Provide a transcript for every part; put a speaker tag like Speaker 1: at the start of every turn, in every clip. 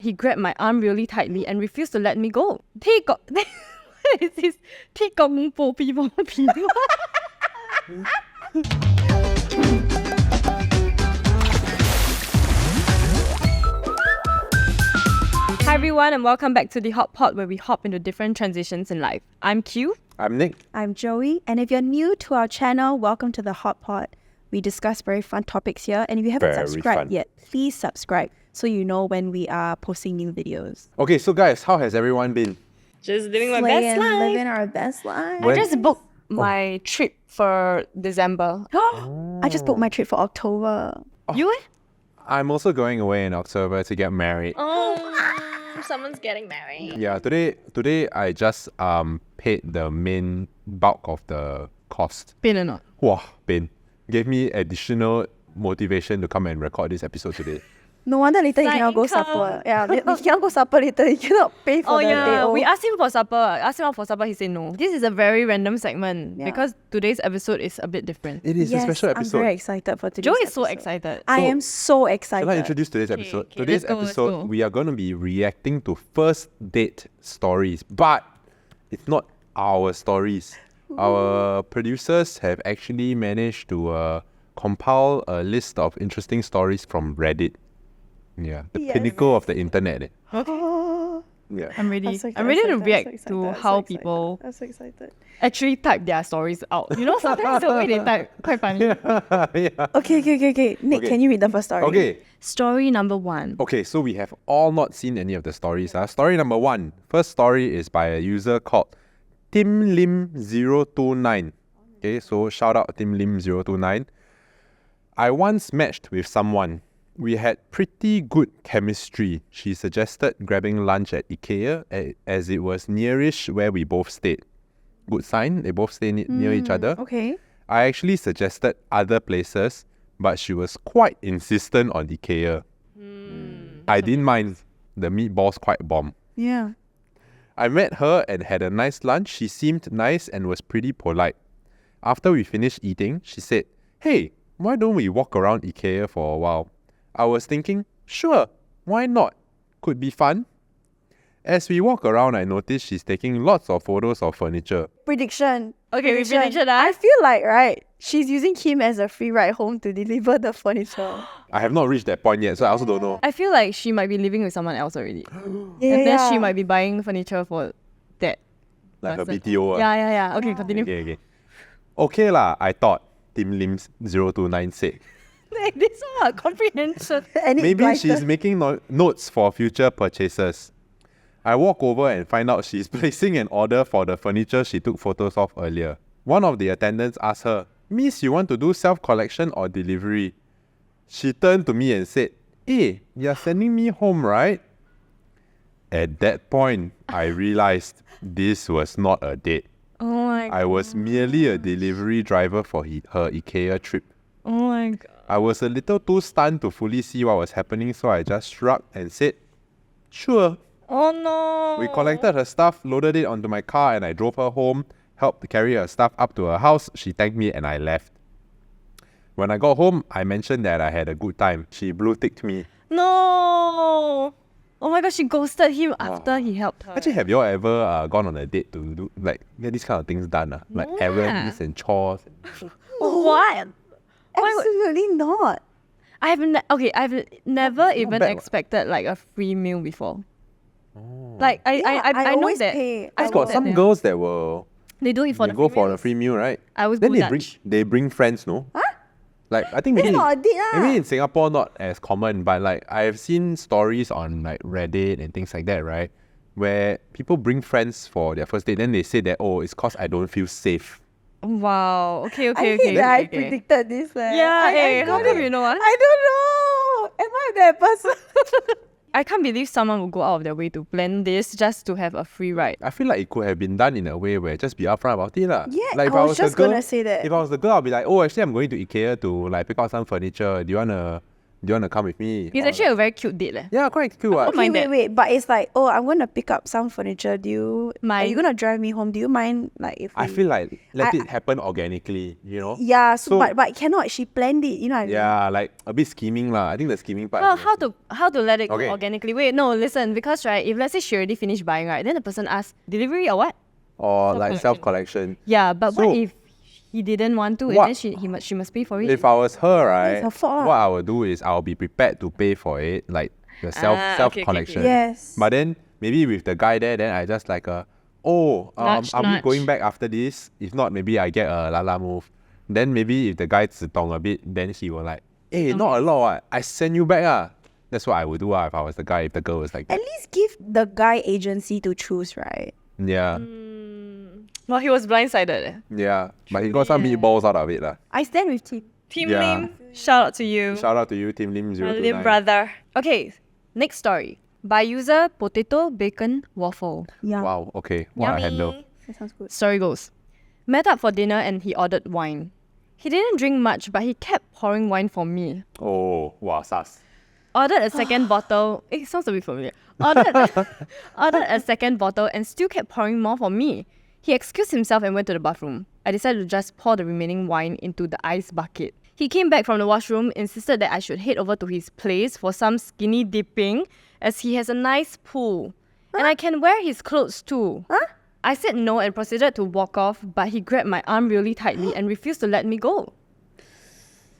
Speaker 1: He grabbed my arm really tightly and refused to let me go. What is this? 鐵公布比我皮 Hi everyone and welcome back to the Hot Pot, where we hop into different transitions in life. I'm Q.
Speaker 2: I'm Nick.
Speaker 3: I'm Joey, and if you're new to our channel, welcome to the Hot Pot. We discuss very fun topics here, and if you haven't subscribed yet, please subscribe so you know when we are posting new videos.
Speaker 2: Okay, so guys, how has everyone been?
Speaker 1: Just living my best life.
Speaker 3: Living our best life.
Speaker 1: I just booked my trip for December.
Speaker 3: I just booked my trip for October.
Speaker 1: You?
Speaker 2: I'm also going away in October to get married.
Speaker 1: Oh, someone's getting married.
Speaker 2: Yeah, today I just paid the main bulk of the cost.
Speaker 1: Pain or not?
Speaker 2: Wow, pain. Gave me additional motivation to come and record this episode today.
Speaker 3: No wonder later you cannot go
Speaker 1: income.
Speaker 3: supper. Yeah, you cannot go supper later. You cannot pay for the day.
Speaker 1: We asked him for supper. Asked him out for supper. He said no. This is a very random segment because today's episode is a bit different.
Speaker 2: It is a special episode.
Speaker 3: I'm very excited for today's
Speaker 1: Joe is
Speaker 3: episode.
Speaker 1: so excited.
Speaker 3: I am so excited.
Speaker 2: Shall I introduce today's episode?
Speaker 1: Okay,
Speaker 2: Today's
Speaker 1: let's go.
Speaker 2: episode, we are going to be reacting to first date stories, but it's not our stories. Our producers have actually managed to compile a list of interesting stories from Reddit. Yeah, the pinnacle of the internet.
Speaker 3: Oh,
Speaker 2: Yeah.
Speaker 1: I'm ready.
Speaker 3: so
Speaker 1: I'm ready to
Speaker 3: excited,
Speaker 1: react
Speaker 3: so
Speaker 1: to
Speaker 3: excited,
Speaker 1: how
Speaker 3: so
Speaker 1: people
Speaker 3: I'm so excited.
Speaker 1: actually type their stories out. You know, sometimes the way they type, quite funny.
Speaker 2: Yeah.
Speaker 3: Okay. Nick,
Speaker 2: Okay.
Speaker 3: can you read the first story?
Speaker 2: Okay.
Speaker 1: Story number 1.
Speaker 2: Okay, so we have all not seen any of the stories. Story number 1. First story is by a user called TimLim029. Okay, so shout out TimLim029. I once matched with someone. We had pretty good chemistry. She suggested grabbing lunch at IKEA as it was nearish where we both stayed. Good sign, they both stay near each other.
Speaker 3: Okay.
Speaker 2: I actually suggested other places, but she was quite insistent on IKEA. I didn't mind. The meatballs quite bomb.
Speaker 3: Yeah.
Speaker 2: I met her and had a nice lunch. She seemed nice and was pretty polite. After we finished eating, she said, "Hey, why don't we walk around IKEA for a while?" I was thinking, sure, why not? Could be fun. As we walk around, I noticed she's taking lots of photos of furniture.
Speaker 3: Prediction.
Speaker 1: Okay, we prediction.
Speaker 3: I feel like, right, she's using him as a free ride home to deliver the furniture.
Speaker 2: I have not reached that point yet, so I also don't know.
Speaker 1: I feel like she might be living with someone else already.
Speaker 3: Yeah,
Speaker 1: And then she might be buying furniture for that.
Speaker 2: Like a
Speaker 1: person.
Speaker 2: BTO.
Speaker 1: Yeah. Okay, continue.
Speaker 2: Okay lah, I thought. Tim Lim029 said.
Speaker 1: This one, comprehension.
Speaker 2: Maybe she's making notes for future purchases. I walk over and find out she's placing an order for the furniture she took photos of earlier. One of the attendants asked her, "Miss, you want to do self-collection or delivery?" She turned to me and said, "Hey, you're sending me home, right?" At that point, I realized this was not a date.
Speaker 1: Oh my god.
Speaker 2: I was merely a delivery driver for her IKEA trip.
Speaker 1: Oh my god.
Speaker 2: I was a little too stunned to fully see what was happening, so I just shrugged and said, "Sure."
Speaker 1: Oh no.
Speaker 2: We collected her stuff, loaded it onto my car, and I drove her home, helped carry her stuff up to her house. She thanked me and I left. When I got home, I mentioned that I had a good time. She blue-ticked me.
Speaker 1: No. Oh my god, she ghosted him after he helped her.
Speaker 2: Actually, have you all ever gone on a date to do get these kind of things done? Like errands and chores?
Speaker 1: What?
Speaker 3: Absolutely not.
Speaker 1: I've never even
Speaker 2: bad,
Speaker 1: expected like a free meal before. Like I know
Speaker 3: always
Speaker 1: that.
Speaker 3: pay.
Speaker 1: I
Speaker 2: I've got
Speaker 1: know
Speaker 2: some
Speaker 1: that.
Speaker 2: girls that will
Speaker 1: They do it for
Speaker 2: they
Speaker 1: the
Speaker 2: go
Speaker 1: free
Speaker 2: for the
Speaker 1: meals.
Speaker 2: free meal, right?
Speaker 1: I always
Speaker 2: Then
Speaker 1: go
Speaker 2: they bring friends, no?
Speaker 3: Huh?
Speaker 2: Like I think maybe
Speaker 3: not a date lah.
Speaker 2: maybe in Singapore not as common, but like I've seen stories on like Reddit and things like that, right? Where people bring friends for their first date, then they say that it's cause I don't feel safe.
Speaker 1: Wow. Okay.
Speaker 3: I hate that I predicted this.
Speaker 1: Yeah. How come you know?
Speaker 3: I don't know. Am I that person?
Speaker 1: I can't believe someone would go out of their way to plan this just to have a free ride.
Speaker 2: I feel like it could have been done in a way where just be upfront about it lah.
Speaker 3: Yeah,
Speaker 2: like if
Speaker 3: I was
Speaker 2: the
Speaker 3: just
Speaker 2: girl,
Speaker 3: gonna say that.
Speaker 2: If I was the girl, I'll be like, "Oh, actually, I'm going to IKEA to like pick out some furniture. Do you wanna Do you want to come with me?
Speaker 1: It's
Speaker 2: Or
Speaker 1: actually a very cute date.
Speaker 2: yeah, quite cute. What?
Speaker 1: don't mind that.
Speaker 3: Wait. But it's like, oh, I'm gonna pick up some furniture. Are you
Speaker 1: Mind?
Speaker 3: gonna drive me home? Do you mind, like, if
Speaker 2: I
Speaker 3: we-
Speaker 2: feel like let it happen organically, you know?
Speaker 3: Yeah.
Speaker 2: So-
Speaker 3: But cannot. She planned it. You know what I mean?
Speaker 2: Yeah, like a bit scheming lah. I think the scheming part.
Speaker 1: Well,
Speaker 2: is
Speaker 1: how to let it
Speaker 2: Okay.
Speaker 1: go organically? Wait, no, listen, because right, if let's say she already finished buying, right, then the person asks delivery or what?
Speaker 2: or like self-collection.
Speaker 1: Yeah, but
Speaker 2: So-
Speaker 1: what if he didn't want to,
Speaker 2: What-
Speaker 1: and then she must pay for it?
Speaker 2: If I was her, right,
Speaker 3: It's her fault lah.
Speaker 2: what I would do is I'll be prepared to pay for it, like the self
Speaker 1: okay.
Speaker 2: collection.
Speaker 3: Yes.
Speaker 2: But then maybe with the guy there, then I just like
Speaker 1: Nudge,
Speaker 2: are we
Speaker 1: nudge.
Speaker 2: going back after this? If not, maybe I get a lala move. Then maybe if the guy 自动 a bit, then he will like, hey, not a lot. Ah. I send you back. Ah. That's what I would do if I was the guy, if the girl was like that.
Speaker 3: At least give the guy agency to choose, right?
Speaker 2: Yeah.
Speaker 1: Well, he was blindsided.
Speaker 2: Yeah. But he got some meatballs out of it. Lah.
Speaker 3: I stand with Tim.
Speaker 1: Team
Speaker 2: Yeah.
Speaker 1: Lim, shout out to you.
Speaker 2: Shout out to you, Team Lim
Speaker 1: My
Speaker 2: 029.
Speaker 1: Lim brother. Okay, next story. By user Potatobaconwaffle.
Speaker 3: Yeah.
Speaker 2: Wow, okay. What a handle.
Speaker 3: That sounds good.
Speaker 1: Story goes. Met up for dinner and he ordered wine. He didn't drink much, but he kept pouring wine for me.
Speaker 2: Oh, wow, sus.
Speaker 1: Ordered a second bottle. It sounds a bit familiar. Ordered a second bottle and still kept pouring more for me. He excused himself and went to the bathroom. I decided to just pour the remaining wine into the ice bucket. He came back from the washroom, insisted that I should head over to his place for some skinny dipping, as he has a nice pool. And I can wear his clothes too. I said no and proceeded to walk off, but he grabbed my arm really tightly and refused to let me go.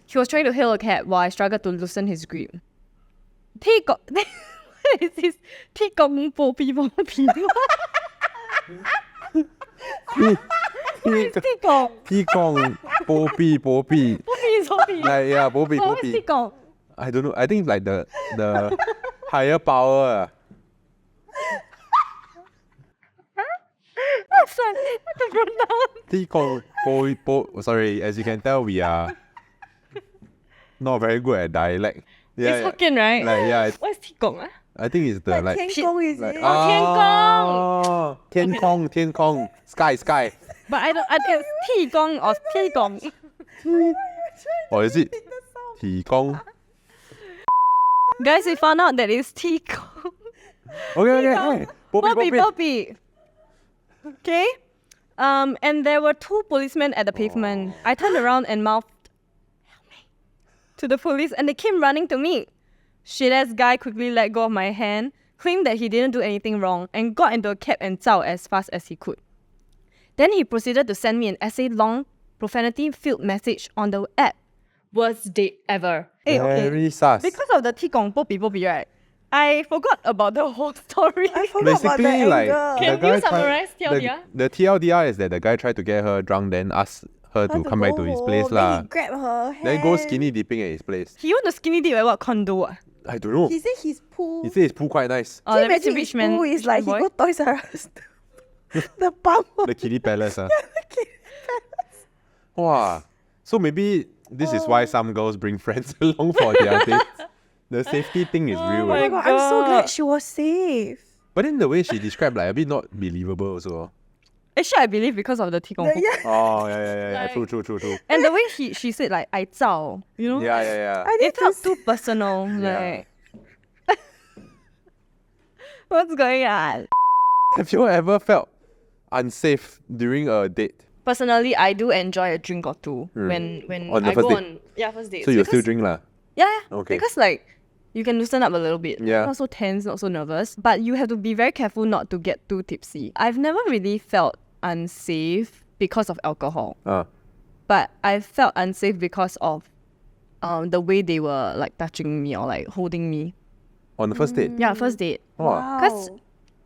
Speaker 1: He was trying to hail a cab while I struggled to loosen his grip. What is this? 鐵公波比波比
Speaker 2: Tikong, Popi. Like, yeah, Popi.
Speaker 1: What is 鐵公?
Speaker 2: I don't know. I think it's like the higher power. Tikong, sorry, as you can tell, we are not very good at dialect. Yeah,
Speaker 1: It's Hokkien, right?
Speaker 2: Like, yeah, it's,
Speaker 1: What is 鐵公?
Speaker 2: I think it's the like.
Speaker 3: Tian Gong is
Speaker 2: Like,
Speaker 3: it?
Speaker 2: oh, Tian Kong. Sky.
Speaker 1: But I think it's 鐵公 or 鐵公.
Speaker 2: Or is it Ti Kong?
Speaker 1: Guys, we found out that it's 鐵公.
Speaker 2: Okay.
Speaker 1: Poppy. Okay? And there were two policemen at the pavement. I turned around and mouthed, "Help me," to the police, and they came running to me. Shit-ass guy quickly let go of my hand, claimed that he didn't do anything wrong, and got into a cab and zao as fast as he could. Then he proceeded to send me an essay-long, profanity-filled message on the app. Worst date ever. Hey, okay.
Speaker 2: Very sus.
Speaker 1: Because of the Tikong Poppy, right? I forgot about the whole story.
Speaker 3: I forgot about the
Speaker 2: Basically, like
Speaker 3: angle.
Speaker 2: the
Speaker 1: Can
Speaker 2: guy
Speaker 1: you summarize
Speaker 2: tried,
Speaker 1: TLDR?
Speaker 2: the TLDR is that the guy tried to get her drunk, then asked her to come back to his place
Speaker 3: Then
Speaker 2: lah.
Speaker 3: he grabbed her hand.
Speaker 2: Then go skinny dipping at his place.
Speaker 1: He went to skinny dip at what condo?
Speaker 2: I don't know.
Speaker 3: He said his pool.
Speaker 2: He said his pool quite nice.
Speaker 1: Oh,
Speaker 3: Can you
Speaker 1: that means
Speaker 3: imagine
Speaker 1: a
Speaker 3: his
Speaker 1: rich man.
Speaker 3: pool is like he
Speaker 1: boy.
Speaker 3: go Toys R Us. The pump.
Speaker 2: The kiddie palace. Wow. So maybe this is why some girls bring friends along for their dates. The safety thing is real.
Speaker 1: my
Speaker 3: Oh my
Speaker 2: eh?
Speaker 3: god, I'm so
Speaker 1: God.
Speaker 3: glad she was safe.
Speaker 2: But then the way she described, like a bit not believable also.
Speaker 1: Actually, I believe because of the Tikong Poppy.
Speaker 3: Yeah.
Speaker 2: Oh yeah.
Speaker 1: Like-
Speaker 2: True.
Speaker 1: And the way she said like I zao, you know?
Speaker 2: Yeah.
Speaker 3: I need
Speaker 1: It
Speaker 3: to
Speaker 1: felt too personal.
Speaker 2: Yeah.
Speaker 1: Like what's going on?
Speaker 2: Have you ever felt unsafe during a date?
Speaker 1: Personally, I do enjoy a drink or two when
Speaker 2: On the
Speaker 1: I
Speaker 2: first
Speaker 1: go
Speaker 2: date?
Speaker 1: on first dates.
Speaker 2: So you still
Speaker 1: Because-
Speaker 2: drink lah?
Speaker 1: Yeah.
Speaker 2: Okay.
Speaker 1: Because like you can loosen up a little bit.
Speaker 2: Yeah.
Speaker 1: Not so tense, not so nervous. But you have to be very careful not to get too tipsy. I've never really felt unsafe because of alcohol. But I felt unsafe because of the way they were like touching me or like holding me.
Speaker 2: On the first date?
Speaker 1: Yeah, first date.
Speaker 2: Wow.
Speaker 1: Because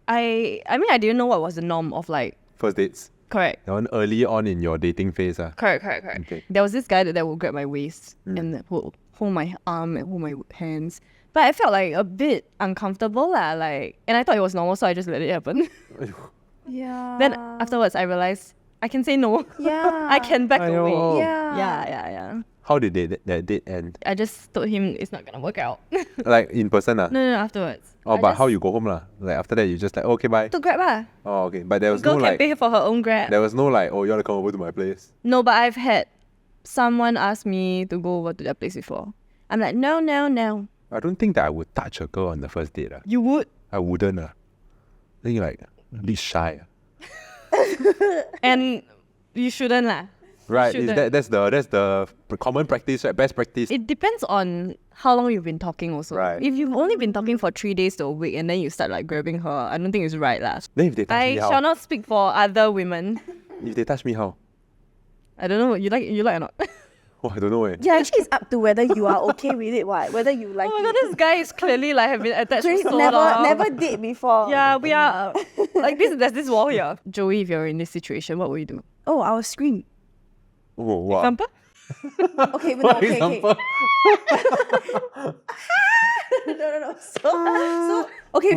Speaker 1: I mean I didn't know what was the norm of like
Speaker 2: First dates.
Speaker 1: correct.
Speaker 2: That one early on in your dating phase.
Speaker 1: Correct.
Speaker 2: Okay.
Speaker 1: There was this guy that would grab my waist and that would hold my arm and hold my hands. But I felt like a bit uncomfortable lah, like, and I thought it was normal, so I just let it happen.
Speaker 3: Yeah.
Speaker 1: Then afterwards, I realized I can say no.
Speaker 3: Yeah.
Speaker 1: I can back
Speaker 2: Aiyo.
Speaker 1: away.
Speaker 3: Yeah.
Speaker 1: Yeah.
Speaker 2: How did that date end?
Speaker 1: I just told him it's not gonna work out.
Speaker 2: Like in person ah?
Speaker 1: No, afterwards.
Speaker 2: Oh,
Speaker 1: I
Speaker 2: but
Speaker 1: just
Speaker 2: how you go home lah? Like after that you just like, okay, bye.
Speaker 1: to grab lah.
Speaker 2: Oh, okay. But there was
Speaker 1: Girl
Speaker 2: no
Speaker 1: can
Speaker 2: like,
Speaker 1: pay for her own grab.
Speaker 2: there was no like, oh, you want to come over to my place?
Speaker 1: No, but I've had someone ask me to go over to their place before. I'm like, no, no, no.
Speaker 2: I don't think that I would touch a girl on the first date.
Speaker 1: You would?
Speaker 2: I wouldn't. I think like a bit shy.
Speaker 1: And you shouldn't lah.
Speaker 2: Right,
Speaker 1: Shouldn't.
Speaker 2: that's the common practice, right? Best practice.
Speaker 1: It depends on how long you've been talking also.
Speaker 2: Right.
Speaker 1: If you've only been talking for 3 days to a week and then you start like grabbing her, I don't think it's right lah.
Speaker 2: Then if they touch
Speaker 1: I
Speaker 2: me, how?
Speaker 1: shall not speak for other women.
Speaker 2: If they touch me, how?
Speaker 1: I don't know. You like or not?
Speaker 2: Oh, I don't know.
Speaker 3: Yeah, actually, it's up to whether you are okay with it. What? Whether you like
Speaker 1: Oh my god,
Speaker 3: it.
Speaker 1: this guy is clearly like have been attached for so
Speaker 3: never,
Speaker 1: long.
Speaker 3: never did before.
Speaker 1: Yeah, we are like this. There's this wall here. Joey, if you're in this situation, what will you do?
Speaker 3: Oh, I will scream.
Speaker 2: Oh, wow.
Speaker 1: Example?
Speaker 3: Okay, but
Speaker 2: For
Speaker 3: no, okay.
Speaker 2: example.
Speaker 3: No. So, okay.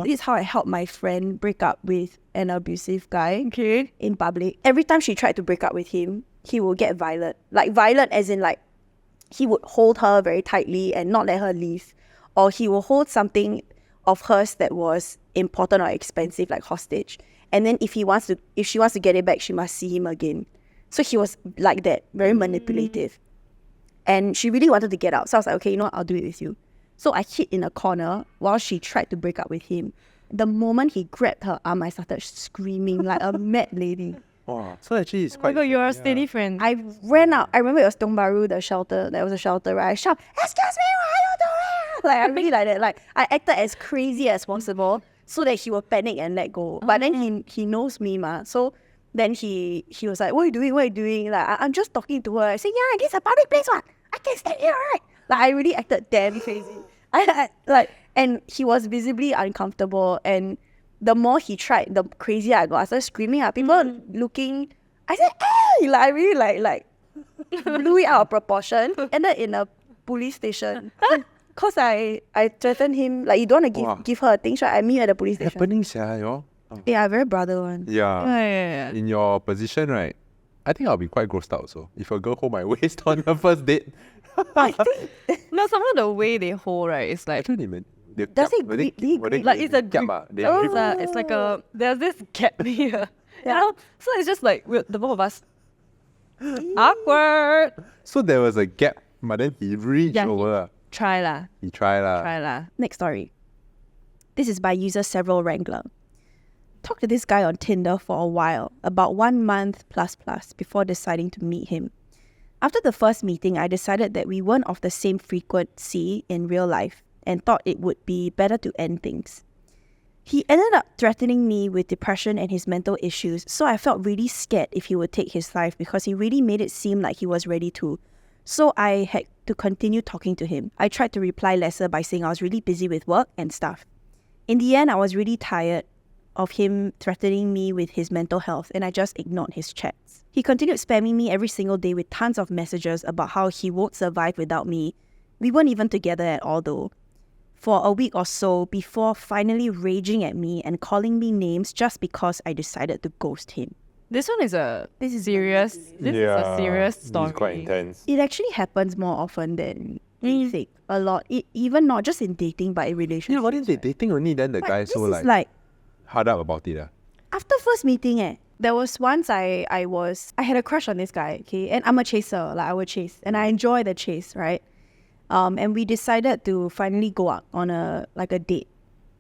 Speaker 3: This is how I helped my friend break up with an abusive guy
Speaker 1: Okay.
Speaker 3: in public. Every time she tried to break up with him, he would get violent. Like violent as in like, he would hold her very tightly and not let her leave. Or he will hold something of hers that was important or expensive, like hostage. And then if she wants to get it back, she must see him again. So he was like that, very manipulative. And she really wanted to get out. So I was like, okay, you know what, I'll do it with you. So I hid in a corner while she tried to break up with him. The moment he grabbed her arm, I started screaming like a mad lady.
Speaker 2: Wow. So actually, it's
Speaker 1: Oh my
Speaker 2: quite.
Speaker 1: god, you're a steady friend.
Speaker 3: I ran out. I remember it was Tiong Bahru, the shelter. There was a shelter, right? I shout, excuse me, what are you doing? Like, I really like that. Like, I acted as crazy as possible so that he would panic and let go. But then he knows me, ma. So then he was like, what are you doing? What are you doing? Like, I'm just talking to her. I said, yeah, this is a public place, what? I can stand here, right? Like, I really acted damn crazy. And he was visibly uncomfortable. And the more he tried, the crazier I got. I started screaming at people looking. I said, hey! Like, I really like blew it out of proportion. Ended in a police station. Because I threatened him, like, you don't want to give her a thing, right? I meet you at the police station.
Speaker 2: Happening, sia, yo.
Speaker 3: Yeah, very brother one.
Speaker 2: Yeah.
Speaker 1: Yeah.
Speaker 2: In your position, right? I think I'll be quite grossed out also. If a girl hold my waist on the first date.
Speaker 3: I think
Speaker 1: No, some of the way they hold, right, it's like
Speaker 2: Actually, man.
Speaker 3: Does it grip?
Speaker 1: like it's a
Speaker 2: gap,
Speaker 1: grip. It's like a there's this gap here. You know? So it's just like the both of us. Awkward.
Speaker 2: So there was a gap, but then he reached over.
Speaker 1: Try lah.
Speaker 2: He tried lah.
Speaker 1: Try lah.
Speaker 3: Next story. This is by user Several Wrangler. Talked to this guy on Tinder for a while, about 1 month plus before deciding to meet him. After the first meeting, I decided that we weren't of the same frequency in real life and thought it would be better to end things. He ended up threatening me with depression and his mental issues, so I felt really scared if he would take his life because he really made it seem like he was ready to. So I had to continue talking to him. I tried to reply lesser by saying I was really busy with work and stuff. In the end, I was really tired of him threatening me with his mental health, and I just ignored his chats. He continued spamming me every single day with tons of messages about how he won't survive without me. We weren't even together at all though. For a week or so before finally raging at me and calling me names just because I decided to ghost him.
Speaker 1: This one is serious. This is a serious story.
Speaker 2: It's quite intense.
Speaker 3: It actually happens more often than we think. A lot. Even not just in dating, but in relationships.
Speaker 2: Yeah, what if they dating only, then the
Speaker 3: But
Speaker 2: guy
Speaker 3: this
Speaker 2: so
Speaker 3: is
Speaker 2: like hard up about it.
Speaker 3: After first meeting, there was once I had a crush on this guy, okay? And I'm a chaser, like I would chase. And I enjoy the chase, right? And we decided to finally go out on a date.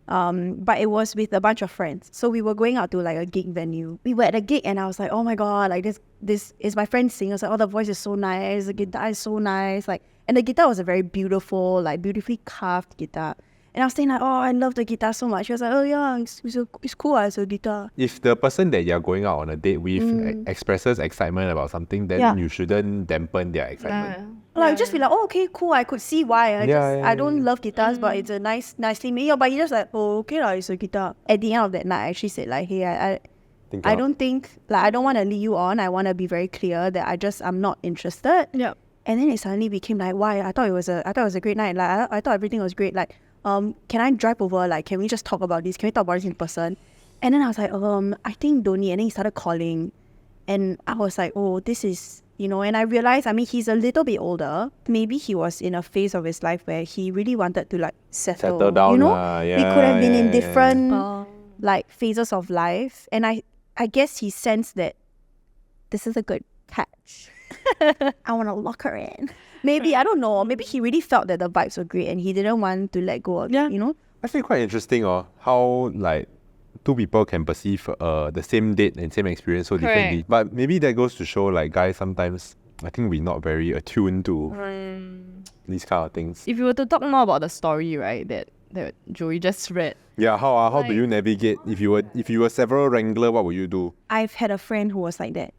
Speaker 3: But it was with a bunch of friends. So we were going out to like a gig venue. We were at a gig and I was like, oh my God, like this is my friend's singer. I was like, oh, the voice is so nice. The guitar is so nice. Like, and the guitar was a very beautiful, like beautifully carved guitar. And I was saying like, oh, I love the guitar so much. She was like, oh yeah, it's cool as a guitar.
Speaker 2: If the person that you're going out on a date with expresses excitement about something, then you shouldn't dampen their excitement.
Speaker 3: Like just be like, oh okay, cool. I could see why. I don't love guitars, but it's a nicely made. Yeah, but he just like, oh okay lah, it's a guitar. At the end of that night, I actually said like, hey, I don't think like I don't want to lead you on. I want to be very clear that I'm not interested.
Speaker 1: Yeah.
Speaker 3: And then it suddenly became like, why? I thought it was a great night. Like I thought everything was great. Like can I drive over? Like, can we just talk about this? Can we talk about this in person? And then I was like, I think don't need. And then he started calling, and I was like, oh, this is, and I realized, I mean, he's a little bit older. Maybe he was in a phase of his life where he really wanted to like settle down. We could have been in different like phases of life, and I guess he sensed that this is a good catch. I want to lock her in. Maybe, I don't know. Maybe he really felt that the vibes were great and he didn't want to let go of it, you know?
Speaker 2: I feel quite interesting how like two people can perceive the same date and same experience so differently. But maybe that goes to show like guys sometimes, I think we're not very attuned to these kind of things.
Speaker 1: If you were to talk more about the story, right, that Joey just read.
Speaker 2: Yeah, how do you navigate? If you were several wrangler, what would you do?
Speaker 3: I've had a friend who was like that.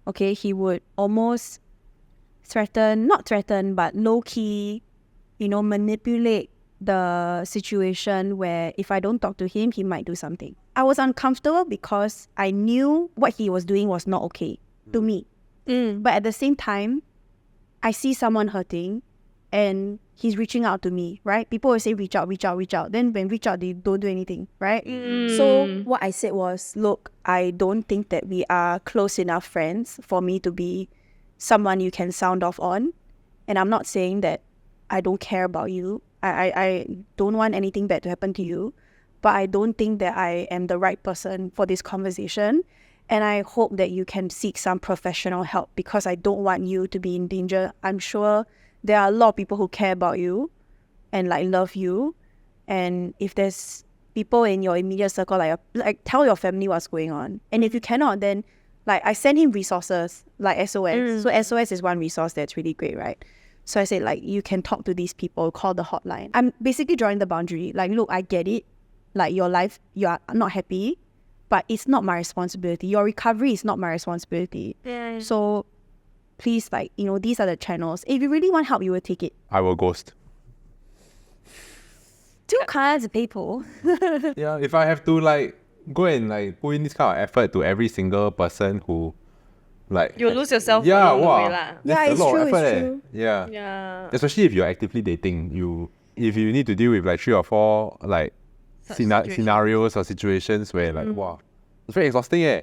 Speaker 3: Okay, he would almost not threaten, but low-key, manipulate the situation where if I don't talk to him, he might do something. I was uncomfortable because I knew what he was doing was not okay to me. But at the same time, I see someone hurting and he's reaching out to me, right? People will say reach out. Then when reach out, they don't do anything, right? So what I said was, look, I don't think that we are close enough friends for me to be someone you can sound off on. And I'm not saying that I don't care about you. I don't want anything bad to happen to you. But I don't think that I am the right person for this conversation. And I hope that you can seek some professional help because I don't want you to be in danger. I'm sure there are a lot of people who care about you and like love you. And if there's people in your immediate circle, like tell your family what's going on. And if you cannot, then like I send him resources like SOS. So SOS is one resource that's really great, right? So I said like you can talk to these people, call the hotline. I'm basically drawing the boundary. Like, look, I get it. Like your life, you are not happy, but it's not my responsibility. Your recovery is not my responsibility. So please, like, these are the channels. If you really want help, you will take it.
Speaker 2: I will ghost.
Speaker 3: Two kinds of people.
Speaker 2: Yeah, if I have to like go and like put in this kind of effort to every single person who like
Speaker 1: You'll lose yourself
Speaker 2: yeah,
Speaker 1: along the
Speaker 2: wow,
Speaker 1: way lah.
Speaker 2: that's
Speaker 3: it's
Speaker 2: a lot
Speaker 3: true,
Speaker 2: of
Speaker 3: it's
Speaker 2: effort.
Speaker 3: true.
Speaker 2: Yeah.
Speaker 1: Yeah.
Speaker 2: Especially if you're actively dating, if you need to deal with like 3 or 4 like scenarios or situations where like wow, it's very exhausting.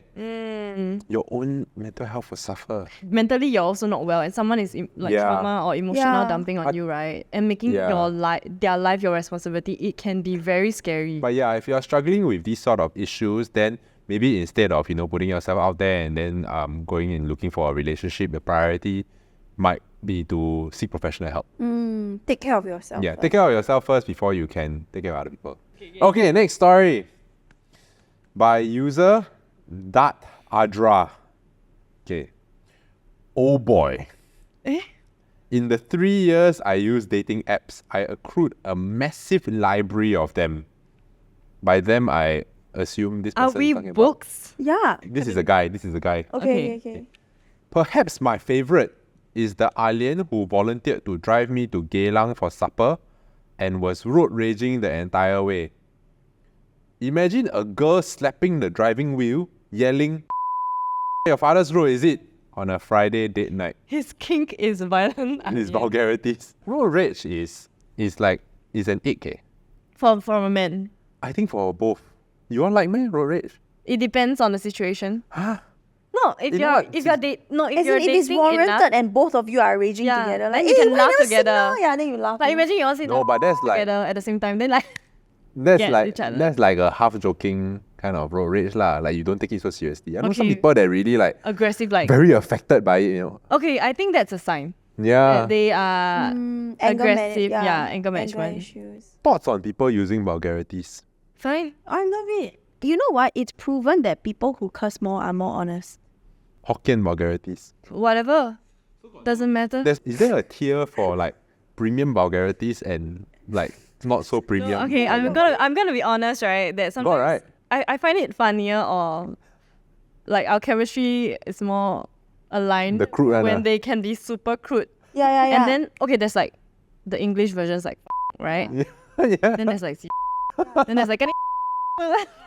Speaker 2: Your own mental health will suffer.
Speaker 1: Mentally, you're also not well, and someone is trauma or emotional dumping on you, right? And making their life your responsibility, it can be very scary.
Speaker 2: But yeah, if you're struggling with these sort of issues, then maybe instead of putting yourself out there and then going and looking for a relationship, the priority might be to seek professional help.
Speaker 3: Take care of yourself.
Speaker 2: Yeah, take care of yourself first before you can take care of other people. Okay, next story by user DatAdra. Okay. Oh boy. In the 3 years I used dating apps, I accrued a massive library of them. By them, I assume this person
Speaker 1: Are
Speaker 2: is
Speaker 1: we
Speaker 2: talking
Speaker 1: books?
Speaker 3: Yeah.
Speaker 2: about. This is a guy.
Speaker 3: Okay.
Speaker 2: Perhaps my favorite is the alien who volunteered to drive me to Geylang for supper and was road raging the entire way. Imagine a girl slapping the driving wheel, yelling, "Your father's road, is it?" on a Friday date night.
Speaker 1: His kink is violent.
Speaker 2: His vulgarities. Road rage is an ick.
Speaker 1: From a man.
Speaker 2: I think for both. You all like me, road rage?
Speaker 1: It depends on the situation.
Speaker 2: Huh?
Speaker 1: No, if you're dating
Speaker 3: If it's warranted
Speaker 1: enough,
Speaker 3: and both of you are raging
Speaker 1: Yeah,
Speaker 3: together,
Speaker 1: then
Speaker 3: like
Speaker 1: you can
Speaker 3: why
Speaker 1: laugh
Speaker 3: never sit
Speaker 1: together.
Speaker 3: down? Yeah, then you laugh.
Speaker 1: like imagine you all sit
Speaker 2: No, but that's like
Speaker 1: together at the same time. Then like
Speaker 2: that's like a half joking kind of road rage lah. Like you don't take it so seriously. I know some
Speaker 1: Okay.
Speaker 2: people that really like
Speaker 1: aggressive, like
Speaker 2: very affected by it.
Speaker 1: okay, I think that's a sign
Speaker 2: Yeah.
Speaker 1: that they are aggressive. Anger
Speaker 3: Anger
Speaker 1: management.
Speaker 3: issues.
Speaker 2: Thoughts on people using vulgarities?
Speaker 1: Fine.
Speaker 3: I love it. You know what? It's proven that people who curse more are more honest.
Speaker 2: Hokkien vulgarities.
Speaker 1: Whatever. Doesn't matter.
Speaker 2: Is there a tier for like premium vulgarities and like not so premium?
Speaker 1: Okay, I'm gonna be honest, right? That sometimes
Speaker 2: right.
Speaker 1: I find it funnier or like our chemistry is more aligned
Speaker 2: The crude one,
Speaker 1: when they can be super crude.
Speaker 3: Yeah.
Speaker 1: And then okay, there's like the English version's like right?
Speaker 2: Yeah.
Speaker 1: Then there's like then there's like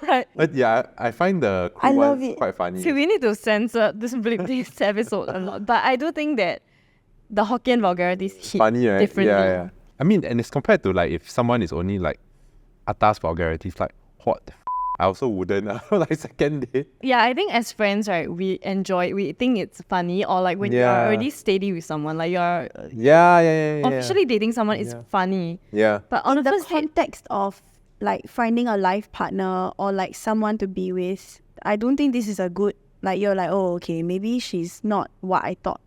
Speaker 1: right.
Speaker 2: But yeah, I find the
Speaker 3: I
Speaker 2: crude
Speaker 3: love
Speaker 2: ones
Speaker 3: it.
Speaker 2: quite funny.
Speaker 1: See, we need to censor this episode a lot. But I do think that the Hokkien vulgarities hit
Speaker 2: Funny, right?
Speaker 1: differently.
Speaker 2: Yeah. I mean, and it's compared to like if someone is only like atas vulgarities, like what the I also wouldn't like second date.
Speaker 1: Yeah, I think as friends, right, we think it's funny, or like when you're already steady with someone, like you're
Speaker 2: Yeah.
Speaker 1: officially dating someone, it's funny.
Speaker 2: Yeah.
Speaker 1: But on
Speaker 3: in
Speaker 1: the
Speaker 3: the
Speaker 1: first date,
Speaker 3: context of like finding a life partner or like someone to be with, I don't think this is a good, like you're like, oh, okay, maybe she's not what I thought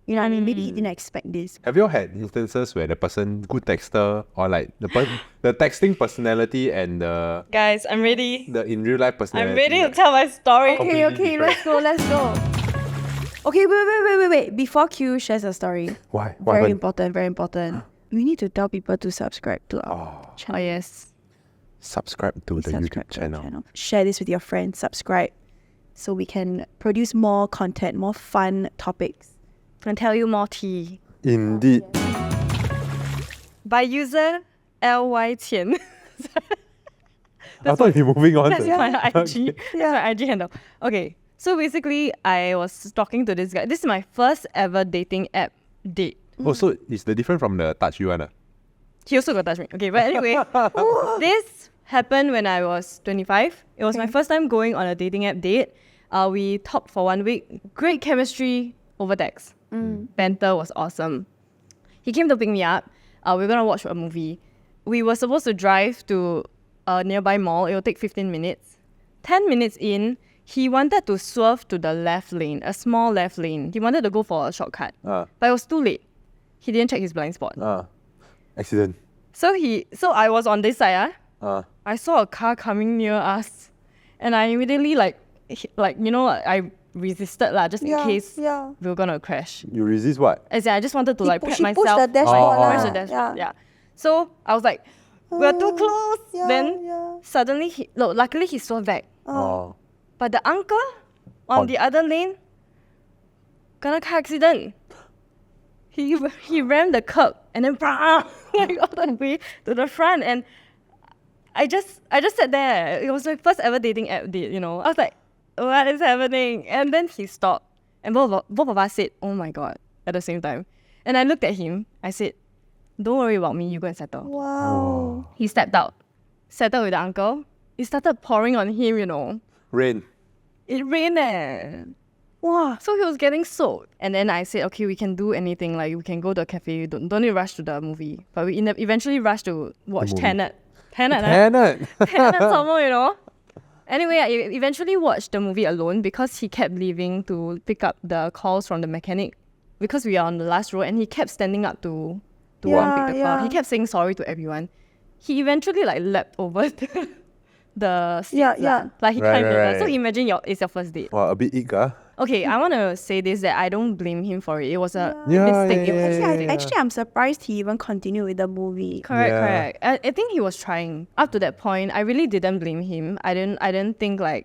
Speaker 3: You know what I mean? Maybe he didn't expect this.
Speaker 2: Have you all had instances where the person, good texter, or like the texting personality and the
Speaker 1: Guys, I'm ready.
Speaker 2: in real life personality?
Speaker 1: I'm ready to tell my story.
Speaker 3: Okay,
Speaker 2: Completely
Speaker 3: let's go. Okay, wait. Before Q shares a story,
Speaker 2: Why? What
Speaker 3: very
Speaker 2: happened?
Speaker 3: important. We need to tell people to subscribe to our
Speaker 1: Oh,
Speaker 3: channel.
Speaker 1: yes.
Speaker 2: Subscribe to the
Speaker 3: Subscribe
Speaker 2: YouTube
Speaker 3: to our
Speaker 2: channel.
Speaker 3: Share this with your friends. Subscribe so we can produce more content, more fun topics.
Speaker 1: Can tell you more tea.
Speaker 2: Indeed.
Speaker 1: By user LY10.
Speaker 2: I thought you were moving on.
Speaker 1: That's
Speaker 2: to
Speaker 1: my IG.
Speaker 2: Okay.
Speaker 1: That's my IG handle. Okay, so basically, I was talking to this guy. This is my first ever dating app date.
Speaker 2: Oh, so is the different from the touch you one?
Speaker 1: He also got touch me. Okay, but anyway, this happened when I was 25. It was my first time going on a dating app date. We talked for 1 week. Great chemistry over text. Banter was awesome. He came to pick me up. We were gonna watch a movie. We were supposed to drive to a nearby mall. It will take 15 minutes. 10 minutes in, he wanted to swerve to the left lane, a small left lane. He wanted to go for a shortcut, but it was too late. He didn't check his blind spot.
Speaker 2: Accident.
Speaker 1: So I was on this side. I saw a car coming near us, and I immediately I resisted just in case we were gonna crash.
Speaker 2: You resist what?
Speaker 1: As in, I just wanted to prep
Speaker 3: She
Speaker 1: myself.
Speaker 3: pushed the dashboard
Speaker 1: Push
Speaker 3: lah.
Speaker 1: the dashboard, yeah. So I was like, we're too close. Then suddenly, luckily he swerved back.
Speaker 2: Oh.
Speaker 1: But the uncle on the other lane, got a car accident. He rammed the curb and then all the way to the front, and I just sat there. It was my first ever dating app date, I was like, what is happening? And then he stopped, and both of us said, oh my god, at the same time. And I looked at him. I said, don't worry about me, you go and settle.
Speaker 3: Wow.
Speaker 1: He stepped out, settled with the uncle. It started pouring on him,
Speaker 2: Rain.
Speaker 1: It rained. Wow. So he was getting soaked. And then I said, okay, we can do anything. Like, we can go to a cafe. Don't need to rush to the movie. But we eventually rushed to watch
Speaker 2: movie.
Speaker 1: Tenet. Tenet some more, Anyway, I eventually watched the movie alone because he kept leaving to pick up the calls from the mechanic. Because we are on the last row, and he kept standing up to go and pick the call. He kept saying sorry to everyone. He eventually leapt over the seats. Like he climbed over. So imagine it's your first date.
Speaker 2: Wow, a bit eager.
Speaker 1: Okay, I want to say this, that I don't blame him for it. It was a mistake. It was a mistake.
Speaker 3: Actually, I'm surprised he even continued with the movie.
Speaker 1: Correct. I think he was trying. Up to that point, I really didn't blame him. I didn't think he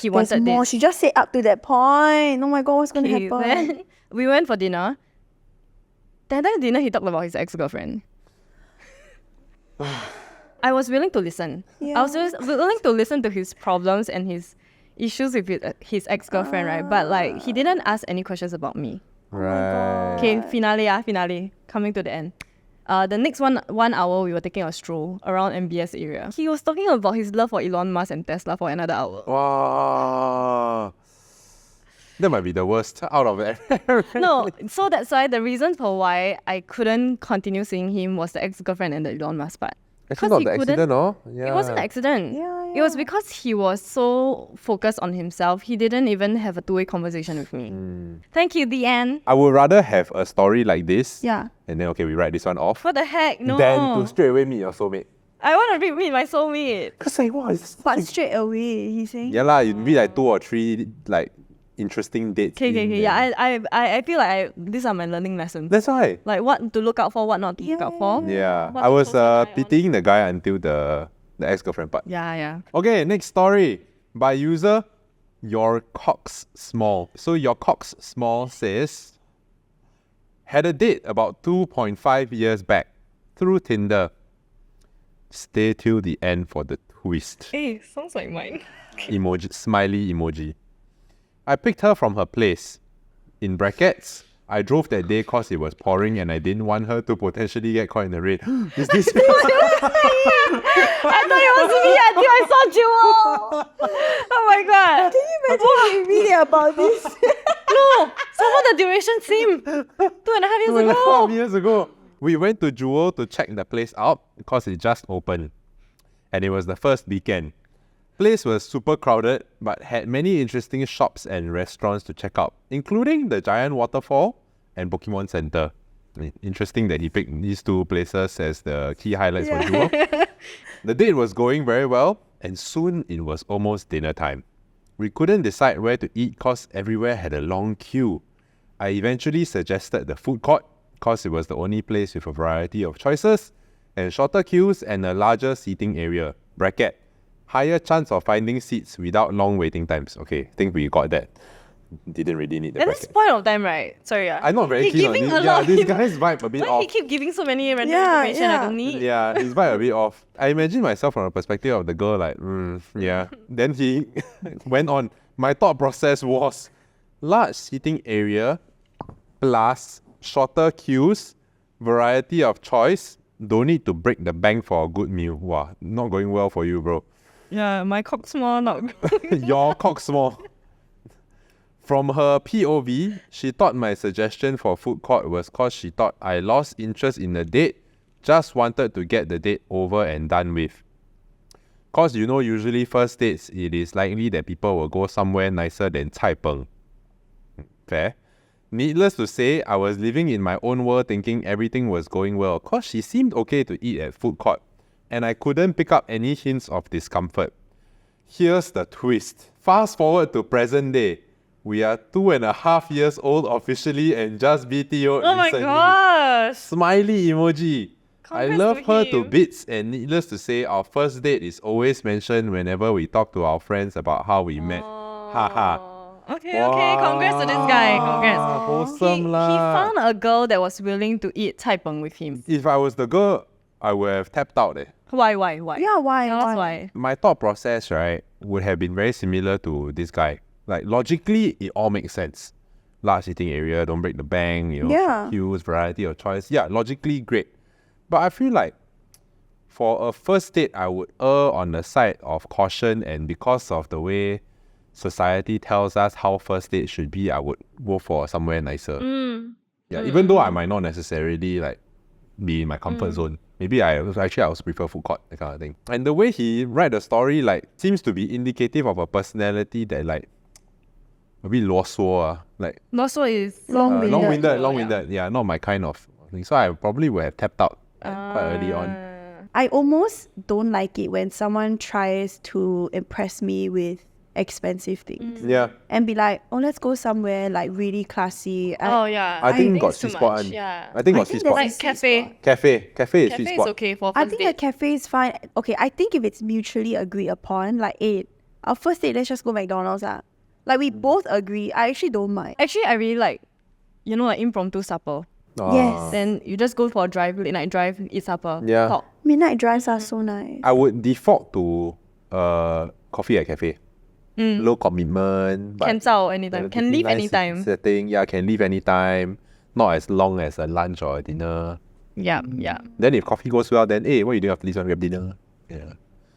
Speaker 3: There's
Speaker 1: wanted
Speaker 3: more.
Speaker 1: this.
Speaker 3: She just said up to that point. Oh my god, what's gonna
Speaker 1: Okay,
Speaker 3: happen?
Speaker 1: then we went for dinner. That time dinner, he talked about his ex-girlfriend. I was willing to listen. I was just willing to listen to his problems and his issues with his ex-girlfriend, right? But he didn't ask any questions about me.
Speaker 2: Right.
Speaker 1: Okay, finale, coming to the end. The next 1 hour, we were taking a stroll around MBS area. He was talking about his love for Elon Musk and Tesla for another hour.
Speaker 2: Wow. That might be the worst out of it.
Speaker 1: No, so that's why the reason for why I couldn't continue seeing him was the ex-girlfriend and the Elon Musk part.
Speaker 2: Actually, not
Speaker 1: he
Speaker 2: the
Speaker 1: couldn't-
Speaker 2: accident, no? Yeah.
Speaker 1: It wasn't an accident.
Speaker 3: Yeah,
Speaker 1: It was because he was so focused on himself. He didn't even have a two-way conversation with me. Thank you, the end.
Speaker 2: I would rather have a story like this.
Speaker 3: Yeah.
Speaker 2: And then, okay, we write this one off.
Speaker 1: What the heck? No.
Speaker 2: Than to straight away meet your soulmate.
Speaker 1: I want to meet my soulmate.
Speaker 2: Because wow, it's
Speaker 3: But straight away, he's saying.
Speaker 2: yeah lah, you meet 2 or 3 interesting dates.
Speaker 1: Okay.
Speaker 2: in,
Speaker 1: Yeah,
Speaker 2: then-
Speaker 1: I feel like these are my learning lessons.
Speaker 2: That's why.
Speaker 1: Like what to look out for, what not to look out for.
Speaker 2: Yeah.
Speaker 1: What
Speaker 2: I
Speaker 1: to
Speaker 2: was
Speaker 1: focus on.
Speaker 2: pitying the guy until the ex-girlfriend part.
Speaker 1: Yeah.
Speaker 2: Okay, next story by user YoreCoxsmall. So YoreCoxsmall says, had a date about 2.5 years back through Tinder. Stay till the end for the twist.
Speaker 1: Hey, sounds like mine.
Speaker 2: Emoji, smiley emoji. I picked her from her place. In brackets, I drove that day cause it was pouring and I didn't want her to potentially get caught in the rain. Is this
Speaker 1: I thought it was me until I saw Jewel. Oh my god.
Speaker 3: Can you imagine reading about this?
Speaker 1: No, somehow the duration seemed 2.5 years ago.
Speaker 2: 2.5 years ago. We went to Jewel to check the place out because it just opened. And it was the first weekend. Place was super crowded but had many interesting shops and restaurants to check out, including the giant waterfall, and Pokemon Center. Interesting that he picked these two places as the key highlights for Jewel. The date was going very well, and soon it was almost dinner time. We couldn't decide where to eat cause everywhere had a long queue. I eventually suggested the food court cause it was the only place with a variety of choices and shorter queues and a larger seating area. Bracket, higher chance of finding seats without long waiting times. Okay, think we got that. Didn't really need the
Speaker 1: At this
Speaker 2: bracket.
Speaker 1: point of time, right? Sorry,
Speaker 2: I'm not very
Speaker 1: He
Speaker 2: keen on
Speaker 1: giving
Speaker 2: this.
Speaker 1: a
Speaker 2: Yeah,
Speaker 1: lot
Speaker 2: this
Speaker 1: of-
Speaker 2: guy's vibe a bit
Speaker 1: Why
Speaker 2: off.
Speaker 1: he keep giving so many random
Speaker 3: Yeah,
Speaker 1: information I
Speaker 3: yeah.
Speaker 1: don't need?
Speaker 2: Yeah, his vibe a bit off. I imagine myself from the perspective of the girl, like, yeah. Then he went on. My thought process was large seating area plus shorter queues, variety of choice. Don't need to break the bank for a good meal. Wow, not going well for you, bro.
Speaker 1: Yeah, my YoreCoxsmall not.
Speaker 2: YoreCoxsmall. From her POV, she thought my suggestion for food court was cause she thought I lost interest in the date, just wanted to get the date over and done with. Cause usually first dates, it is likely that people will go somewhere nicer than Cai Peng. Fair. Needless to say, I was living in my own world thinking everything was going well cause she seemed okay to eat at food court, and I couldn't pick up any hints of discomfort. Here's the twist. Fast forward to present day. We are 2.5 years old officially and just BTO'd
Speaker 1: Oh my
Speaker 2: recently.
Speaker 1: gosh!
Speaker 2: Smiley emoji. I
Speaker 1: Congrats
Speaker 2: love
Speaker 1: to
Speaker 2: her to
Speaker 1: him.
Speaker 2: bits, and needless to say, our first date is always mentioned whenever we talk to our friends about how we met. Haha.
Speaker 1: Okay, congrats to this guy. Congrats.
Speaker 2: Wholesome
Speaker 1: He
Speaker 2: lah.
Speaker 1: found a girl that was willing to eat Cai Peng with him.
Speaker 2: If I was the girl, I would have tapped out.
Speaker 1: Why?
Speaker 3: Yeah, why?
Speaker 1: Tell us why.
Speaker 2: My thought process, right, would have been very similar to this guy. Like, logically, it all makes sense. Large seating area, don't break the bank,
Speaker 3: Yeah.
Speaker 2: queues, variety of choice. Yeah, logically great. But I feel like for a first date, I would err on the side of caution, and because of the way society tells us how first date should be, I would go for somewhere nicer. Yeah, even though I might not necessarily like be in my comfort zone. Maybe I also prefer food court, that kind of thing. And the way he write the story like seems to be indicative of a personality that like a bit 啰嗦, like
Speaker 1: Also is
Speaker 3: Long-winded.
Speaker 2: long-winded. Yeah, not my kind of thing. So I probably would have tapped out quite early on.
Speaker 3: I almost don't like it when someone tries to impress me with expensive things
Speaker 2: Yeah,
Speaker 3: and be like, oh, let's go somewhere like really classy.
Speaker 1: Oh yeah.
Speaker 2: I think got
Speaker 1: it's too
Speaker 2: sweet spot.
Speaker 1: much,
Speaker 2: one.
Speaker 1: Yeah.
Speaker 2: I think
Speaker 3: I
Speaker 2: got sweet
Speaker 3: think
Speaker 2: spot.
Speaker 3: there's
Speaker 1: Like cafe.
Speaker 2: Cafe is
Speaker 1: Cafe
Speaker 2: sweet
Speaker 1: is
Speaker 2: spot.
Speaker 1: okay for
Speaker 3: I
Speaker 1: first
Speaker 3: think
Speaker 1: date.
Speaker 3: a cafe is fine. Okay, I think if it's mutually agreed upon, like, hey, our first date, let's just go McDonald's. Like, we both agree. I actually don't mind.
Speaker 1: Actually, I really like, like impromptu supper.
Speaker 3: Yes.
Speaker 1: Then you just go for a drive, late night drive, eat supper,
Speaker 2: Yeah.
Speaker 1: talk.
Speaker 3: Midnight drives are so nice.
Speaker 2: I would default to coffee at cafe. Low commitment. But
Speaker 1: Can zao anytime. Can
Speaker 2: relatively
Speaker 1: leave
Speaker 2: nice
Speaker 1: anytime.
Speaker 2: Setting. Yeah, can leave anytime. Not as long as a lunch or a dinner.
Speaker 1: Yeah.
Speaker 2: Then if coffee goes well, then hey, what are you doing after this one? Grab dinner. Yeah.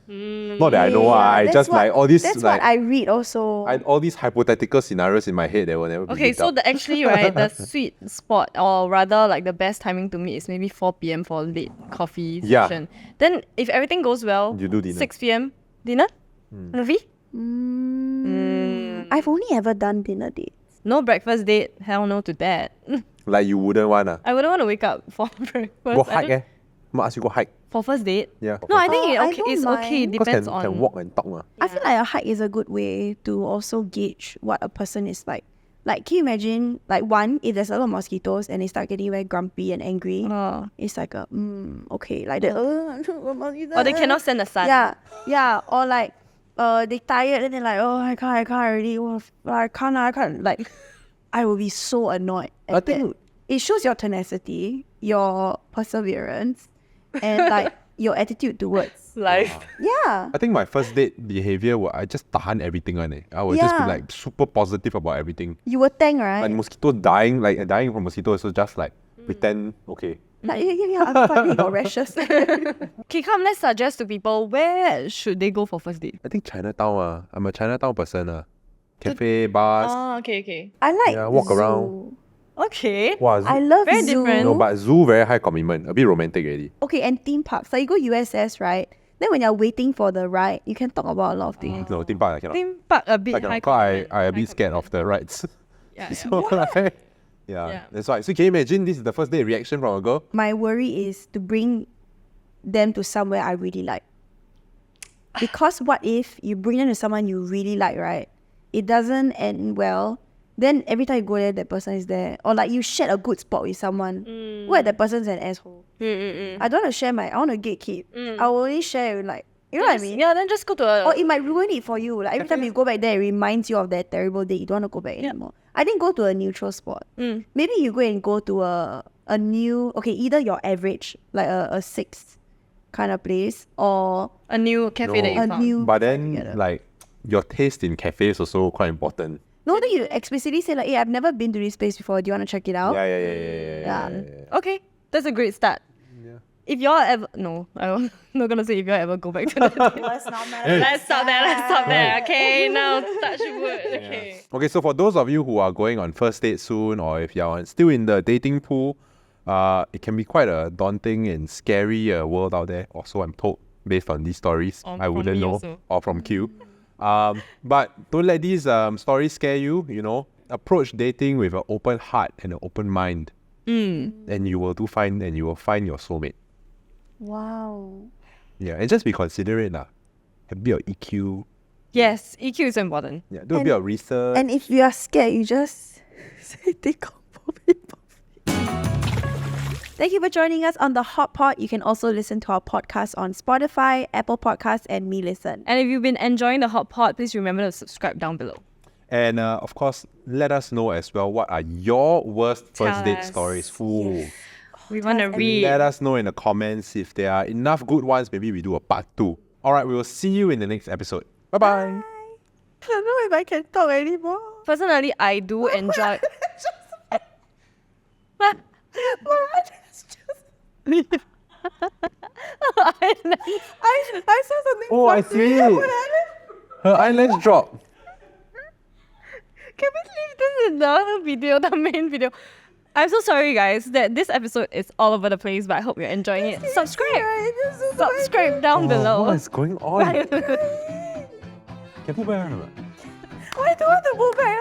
Speaker 2: Not that I know. I
Speaker 3: that's
Speaker 2: just
Speaker 3: what-
Speaker 2: like all these
Speaker 3: That's
Speaker 2: like
Speaker 3: what I read also.
Speaker 2: all these hypothetical scenarios in my head that will never be
Speaker 1: Okay,
Speaker 2: lived
Speaker 1: so
Speaker 2: out.
Speaker 1: the actually right, the sweet spot, or rather like the best timing to meet is maybe 4 p.m. for late coffee
Speaker 2: Yeah.
Speaker 1: session. Then if everything goes well,
Speaker 2: You do dinner.
Speaker 1: 6 p.m. dinner. Ravi?
Speaker 3: I've only ever done dinner dates.
Speaker 1: No breakfast date. Hell no to that.
Speaker 2: Like you wouldn't wanna
Speaker 1: I wouldn't want to wake up for breakfast.
Speaker 2: go
Speaker 1: I
Speaker 2: hike
Speaker 1: don't-
Speaker 2: I'ma ask you go hike.
Speaker 1: For first date?
Speaker 2: Yeah.
Speaker 1: No, I think
Speaker 3: I
Speaker 1: okay.
Speaker 3: don't
Speaker 1: It's okay.
Speaker 3: mind.
Speaker 2: Because
Speaker 1: Depends
Speaker 2: can
Speaker 1: on.
Speaker 2: walk and talk.
Speaker 3: I feel like a hike is a good way to also gauge what a person is like. Like, can you imagine, like, one, if there's a lot of mosquitoes and they start getting very grumpy and angry, it's like a, okay, like the,
Speaker 1: Or they cannot stand the sun.
Speaker 3: Yeah, or like, they tired and they're like, oh, I can't already, oh, I can't, like, I will be so annoyed.
Speaker 2: I think-
Speaker 3: that. It shows your tenacity, your perseverance, and like, your attitude towards
Speaker 1: Life.
Speaker 3: Yeah.
Speaker 2: I think my first date behavior was I just tahan everything on it. I would just be
Speaker 3: Yeah.
Speaker 2: like super positive about everything.
Speaker 3: You were thank, right?
Speaker 2: Like mosquito dying, like dying from mosquitoes, so just like pretend okay.
Speaker 3: Like, yeah, I'm fine with your rashes.
Speaker 1: Okay, come, let's suggest to people where should they go for first date.
Speaker 2: I think Chinatown. I'm a Chinatown person. Cafe, bars.
Speaker 1: Okay.
Speaker 3: I like
Speaker 2: Yeah, walk
Speaker 3: zoo.
Speaker 2: around.
Speaker 1: Okay.
Speaker 2: Wow,
Speaker 3: I love
Speaker 1: Very
Speaker 3: zoo.
Speaker 1: different.
Speaker 2: No, but zoo very high commitment. A bit romantic already.
Speaker 3: Okay, and theme parks. Like, you go USS, right? Then when you're waiting for the ride, you can talk about a lot of things.
Speaker 2: No, theme park I cannot.
Speaker 1: Theme park a bit
Speaker 2: I cannot.
Speaker 1: high
Speaker 2: Cause
Speaker 1: commitment.
Speaker 2: I a bit scared of the rides.
Speaker 1: Yeah.
Speaker 2: So like,
Speaker 1: Yeah.
Speaker 2: That's why. So can you imagine this is the first day reaction from a girl?
Speaker 3: My worry is to bring them to somewhere I really like. Because what if you bring them to someone you really like, right? It doesn't end well. Then every time you go there, that person is there. Or like you shared a good spot with someone. What if that person's an asshole? I don't want to share I want to gatekeep. I will only share with like, you know what I mean?
Speaker 1: Yeah, then just go to a...
Speaker 3: Or it might ruin it for you. Like every time you go back there, it reminds you of that terrible day. You don't want to go back anymore. I think go to a neutral spot. Maybe you go to a new, okay, either your average, like a 6 kind of place, or
Speaker 1: a new cafe that you
Speaker 3: a
Speaker 1: found.
Speaker 3: new.
Speaker 2: But then, like, your taste in cafes also quite important.
Speaker 3: No, then you explicitly say like, hey, I've never been to this place before. Do you want to check it out?
Speaker 2: Yeah.
Speaker 1: Okay, that's a great start. If y'all ever... No, I'm not going to say if y'all ever go back to that.
Speaker 3: Let's not
Speaker 1: Let's stop there. Okay, now touch wood. Okay.
Speaker 2: Okay, so for those of you who are going on first date soon, or if you're still in the dating pool, it can be quite a daunting and scary world out there. Also, I'm told, based on these stories. I
Speaker 1: from
Speaker 2: wouldn't
Speaker 1: me
Speaker 2: know.
Speaker 1: also.
Speaker 2: Or from Q. But don't let these stories scare you, you know. Approach dating with an open heart and an open mind. And you will find your soulmate.
Speaker 3: Wow.
Speaker 2: Yeah, and just be considerate lah. Have a bit of EQ.
Speaker 1: Yes, EQ is important.
Speaker 2: Yeah, do a bit of research.
Speaker 3: And if you are scared, you just say take off for people. Thank you for joining us on the Hot Pot. You can also listen to our podcast on Spotify, Apple Podcasts, and Me Listen.
Speaker 1: And if you've been enjoying the Hot Pot, please remember to subscribe down below.
Speaker 2: And of course, let us know as well what are your worst first date
Speaker 1: us.
Speaker 2: stories. Ooh.
Speaker 1: We want to
Speaker 2: And
Speaker 1: read.
Speaker 2: let us know in the comments if there are enough good ones. Maybe we do a part 2. All right, we will see you in the next episode. Bye-bye.
Speaker 3: I don't know if I can talk anymore.
Speaker 1: Personally, I do enjoy...
Speaker 3: I saw something.
Speaker 2: Oh, I see it. Her eyelash dropped.
Speaker 1: Can we leave this in the video, the main video? I'm so sorry, guys, that this episode is all over the place, but I hope you're enjoying it. Subscribe down below.
Speaker 2: What is going on? Can you put back on or not?
Speaker 3: I don't want to go back.